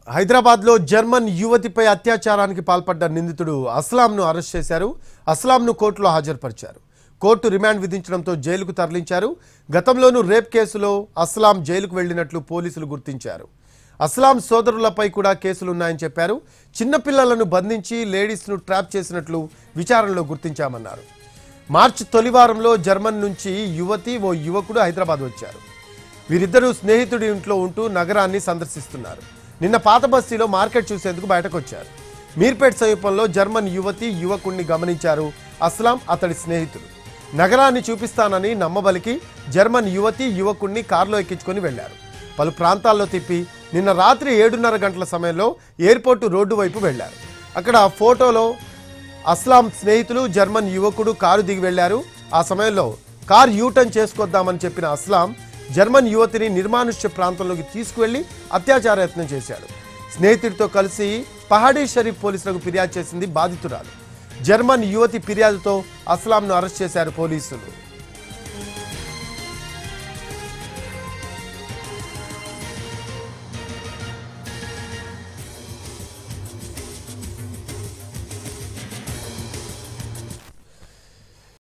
హైదరాబాద్లో జర్మన్ యువతిపై అత్యాచారానికి పాల్పడ్డ నిందితుడు అస్లాంను అరెస్ట్ చేశారు. అస్లాంను కోర్టులో హాజరుపరిచారు. కోర్టు రిమాండ్ విధించడంతో జైలుకు తరలించారు. గతంలోనూ రేప్ కేసులో అస్లాం జైలుకు వెళ్లినట్లు పోలీసులు గుర్తించారు. అస్లాం సోదరులపై కూడా కేసులున్నాయని చెప్పారు. చిన్నపిల్లలను బంధించి లేడీస్ను ట్రాప్ చేసినట్లు విచారణలో గుర్తించామన్నారు. మార్చి తొలివారంలో జర్మన్ నుంచి యువతి ఓ యువకుడు హైదరాబాద్ వచ్చారు. వీరిద్దరూ స్నేహితుడి ఇంట్లో ఉంటూ నగరాన్ని సందర్శిస్తున్నారు. నిన్న పాత బస్తీలో మార్కెట్ చూసేందుకు బయటకు వచ్చారు. మీర్పేట్ సమీపంలో జర్మన్ యువతి యువకుడిని గమనించారు అస్లాం, అతడి స్నేహితులు. నగరాన్ని చూపిస్తానని నమ్మబలికి జర్మన్ యువతి యువకుడిని కారులో ఎక్కించుకొని వెళ్లారు. పలు ప్రాంతాల్లో తిప్పి నిన్న రాత్రి 7:30 గంటల సమయంలో ఎయిర్పోర్టు రోడ్డు వైపు వెళ్లారు. అక్కడ ఫోటోలో అస్లాం స్నేహితులు జర్మన్ యువకుడు కారు దిగి వెళ్లారు. ఆ సమయంలో కారు యూటర్న్ చేసుకొద్దామని చెప్పిన అస్లాం జర్మన్ యువతిని నిర్మానుష్య ప్రాంతంలోకి తీసుకువెళ్లి అత్యాచార యత్నం చేశాడు. స్నేహితుడితో కలిసి పహాడీ షరీఫ్ పోలీసులకు ఫిర్యాదు చేసింది బాధితురాలు. జర్మన్ యువతి ఫిర్యాదుతో అస్లాంను అరెస్ట్ చేశారు పోలీసులు.